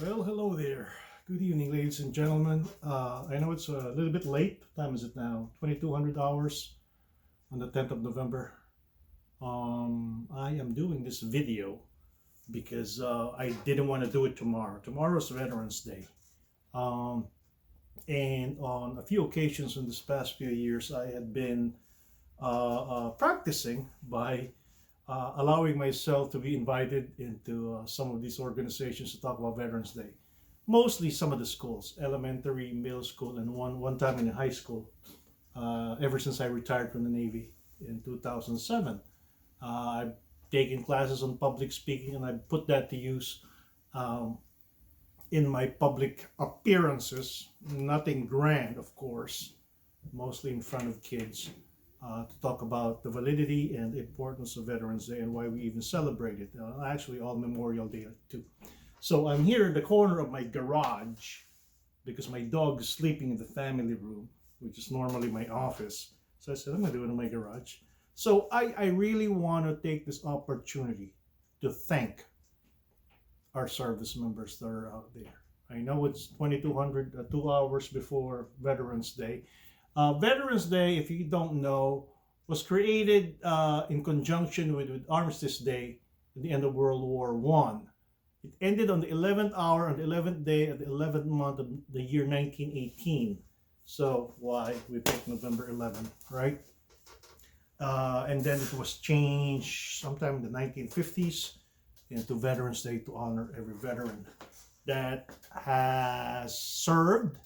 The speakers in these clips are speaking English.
Well, hello there. Good evening, ladies and gentlemen. I know it's a little bit late. What time is it now? 2200 hours on the 10th of November. I am doing this video because I didn't want to do it tomorrow. Tomorrow's Veterans Day. Um, and on a few occasions in this past few years, I had been practicing by allowing myself to be invited into some of these organizations to talk about Veterans Day. Mostly some of the schools, elementary, middle school, and one time in high school. Ever since I retired from the Navy in 2007, I've taken classes on public speaking, and I put that to use um, in my public appearances. Nothing grand, of course, mostly in front of kids, to talk about the validity and importance of Veterans Day and why we even celebrate it. Actually, all Memorial Day too. So I'm here in the corner of my garage because my dog is sleeping in the family room, which is normally my office. So I said, I'm going to do it in my garage. So I really want to take this opportunity to thank our service members that are out there. I know it's 2200, 2 hours before Veterans Day. Veterans Day, if you don't know, was created in conjunction with Armistice Day at the end of World War One. It ended on the 11th hour, on the 11th day of the 11th month of the year 1918. So why we picked November 11th, right? And then it was changed sometime in the 1950s into Veterans Day to honor every veteran that has served,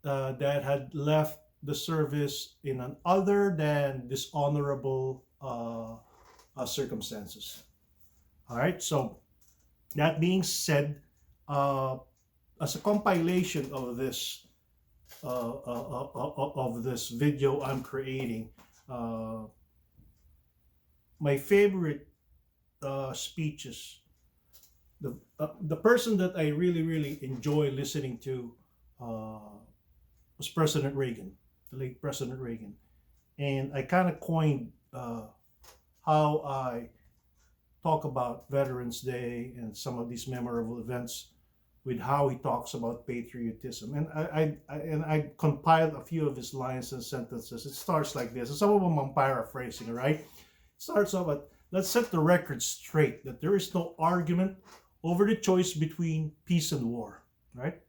that had left the service in an other than dishonorable circumstances. All right, so that being said, as a compilation of this video I'm creating, uh, my favorite speeches, the person that I really enjoy listening to was President Reagan, the late President Reagan, and I kind of coined how I talk about Veterans Day and some of these memorable events with how he talks about patriotism. And I compiled a few of his lines and sentences. It starts like this, and some of them I'm paraphrasing, right? It starts off at, let's set the record straight that there is no argument over the choice between peace and war, right?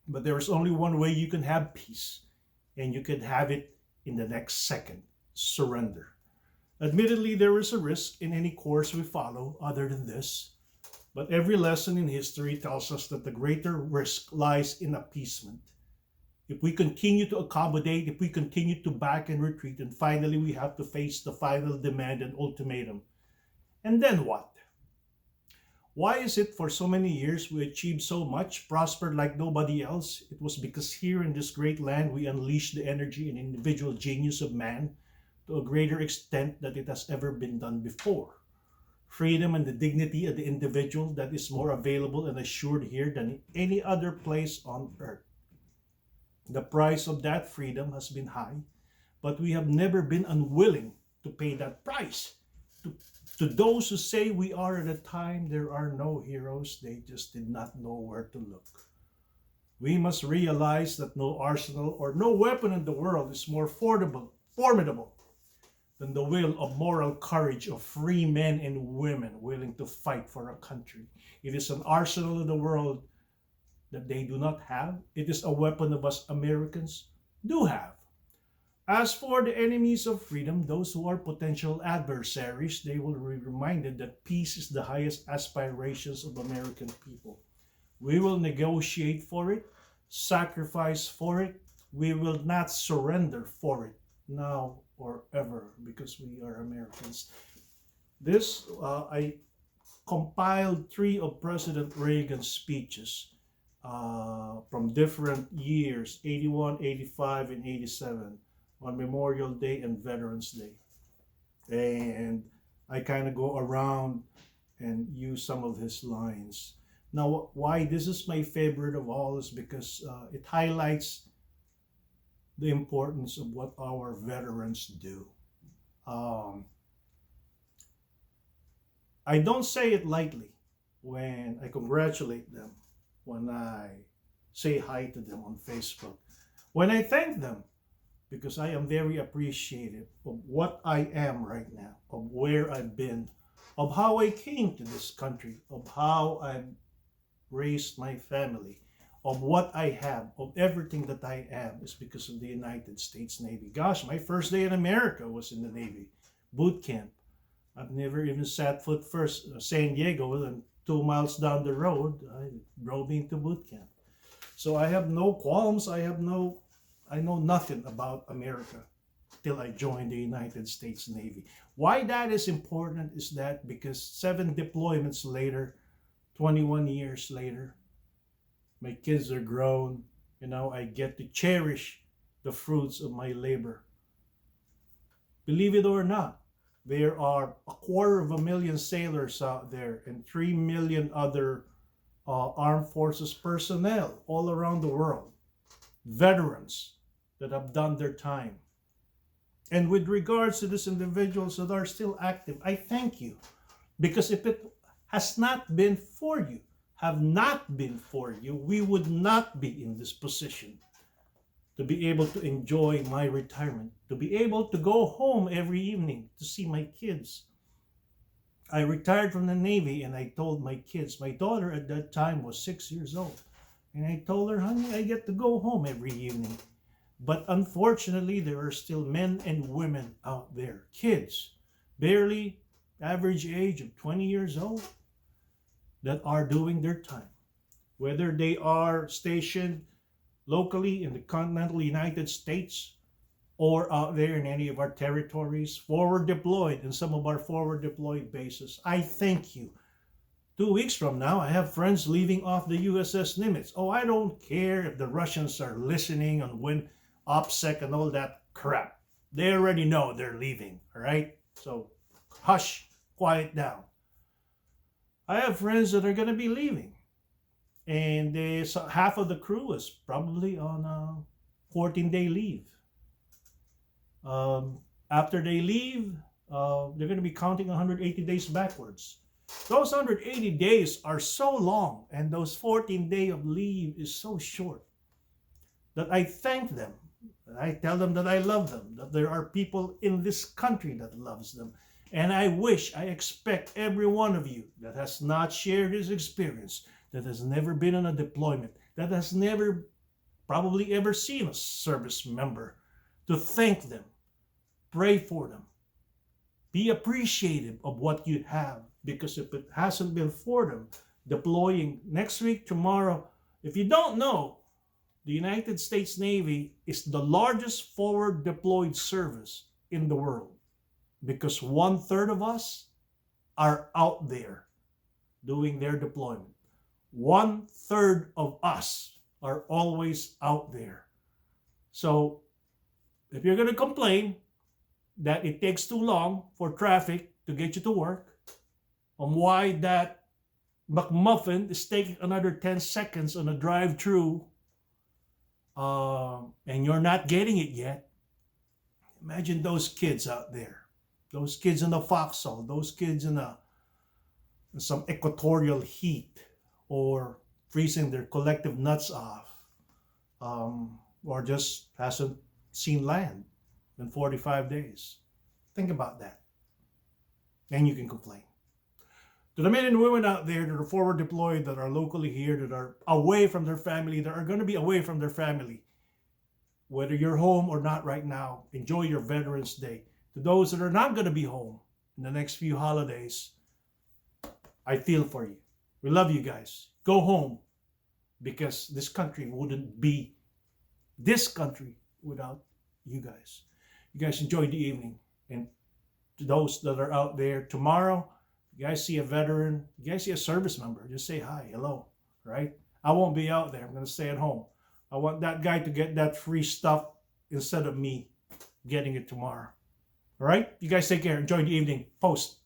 But there is only one way you can have peace, and you can have it in the next second: surrender. Admittedly, there is a risk in any course we follow other than this, but every lesson in history tells us that the greater risk lies in appeasement. If we continue to accommodate, if we continue to back and retreat, and finally we have to face the final demand and ultimatum. And then what? Why is it for so many years we achieved so much, prospered like nobody else? It was because here in this great land we unleashed the energy and individual genius of man to a greater extent than it has ever been done before. Freedom and the dignity of the individual that is more available and assured here than in any other place on earth. The price of that freedom has been high, but we have never been unwilling to pay that price. To, to those who say we are at a time, there are no heroes, they just did not know where to look. We must realize that no arsenal or no weapon in the world is more formidable than the will of moral courage of free men and women willing to fight for a country. It is an arsenal in the world that they do not have. It is a weapon of us Americans do have. As for the enemies of freedom, those who are potential adversaries, they will be reminded that peace is the highest aspirations of American people. We will negotiate for it, sacrifice for it. We will not surrender for it now or ever, because we are Americans. This, I compiled 3 of President Reagan's speeches from different years, 81, 85, and 87, on Memorial Day and Veterans Day. And I kind of go around and use some of his lines. Now, why this is my favorite of all is because it highlights the importance of what our veterans do. Um, I don't say it lightly when I congratulate them. when I say hi to them on Facebook, when I thank them, because I am very appreciative of what I am right now, of where I've been, of how I came to this country, of how I've raised my family, of what I have, of everything that I am, is because of the United States Navy. Gosh, my first day in America was in the Navy, boot camp. I've never even set foot first San Diego, and 2 miles down the road, I drove into boot camp. So I have no qualms. I know nothing about America till I joined the United States Navy. Why that is important is that because 7 deployments later, 21 years later, my kids are grown. I get to cherish the fruits of my labor. Believe it or not, there are 250,000 sailors out there and 3 million other armed forces personnel all around the world, veterans that have done their time. And with regards to these individuals that are still active, I thank you, because if it has not been for you, have not been for you, we would not be in this position to be able to enjoy my retirement, to be able to go home every evening to see my kids. I retired from the Navy and I told my kids, my daughter at that time was 6 years old, and I told her, honey, I get to go home every evening. But unfortunately, there are still men and women out there, kids, barely average age of 20 years old, that are doing their time. Whether they are stationed locally in the continental United States or out there in any of our territories, forward deployed in some of our forward deployed bases, I thank you. 2 weeks from now, I have friends leaving off the USS Nimitz. Oh, I don't care if the Russians are listening on when OPSEC and all that crap. They already know they're leaving, all right? So hush, quiet down. I have friends that are going to be leaving, and half of the crew is probably on a 14-day leave. After they leave, they're going to be counting 180 days backwards. Those 180 days are so long, and those 14 days of leave is so short, that I thank them. I tell them that I love them, that there are people in this country that loves them. And I expect every one of you that has not shared his experience, that has never been on a deployment, that has never probably ever seen a service member, to thank them, pray for them, be appreciative of what you have, because if it hasn't been for them deploying next week, tomorrow, if you don't know, the United States Navy is the largest forward deployed service in the world, because 1/3 of us are out there doing their deployment. 1/3 of us are always out there. So if you're going to complain that it takes too long for traffic to get you to work, on why that McMuffin is taking another 10 seconds on a drive-through, and you're not getting it yet, imagine those kids out there. Those kids in the foxhole, those kids in some equatorial heat, or freezing their collective nuts off, or just hasn't seen land in 45 days. Think about that. And you can complain. To the men and women out there that are forward deployed, that are locally here, that are away from their family, that are going to be away from their family, whether you're home or not right now, enjoy your Veterans Day. To those that are not going to be home in the next few holidays, I feel for you. We love you guys. Go home, because this country wouldn't be this country without you guys. You guys enjoy the evening. And to those that are out there tomorrow, you guys see a veteran, you guys see a service member, just say hi, hello, right? I won't be out there. I'm going to stay at home. I want that guy to get that free stuff instead of me getting it tomorrow. All right? You guys take care. Enjoy the evening. Post.